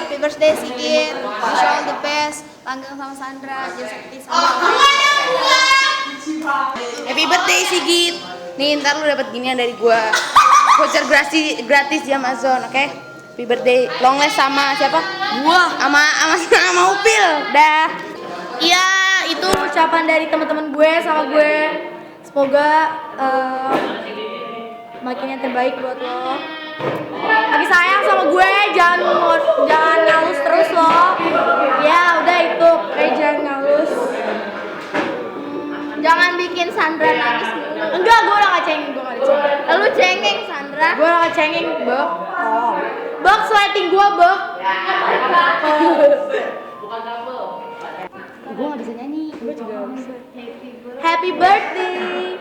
Happy birthday Sigit, wish you all the best. Langgeng sama Sandra, Jesakti sama Happy birthday Sigit. Nih ntar lu dapat ginian dari gua. Voucher gratis di Amazon, oke? Happy birthday. Long last sama siapa? Gua sama Upil. Dah. Iya, itu ucapan dari teman-teman gue sama gue. Semoga makin yang terbaik buat lo. Lagi sayang sama gue, jangan ngalus terus lo. Ya udah itu, kayak jangan ngalus. Jangan bikin Sandra nangis. Enggak, gue udah gak cengeng, gue gak ada cengeng. Lu cengeng Sandra? Gue udah gak cengeng, Bok. Oh. Bok, slating gue, Bok. Gue gak bisa nyanyi. Gue juga gak bisa. Happy birthday.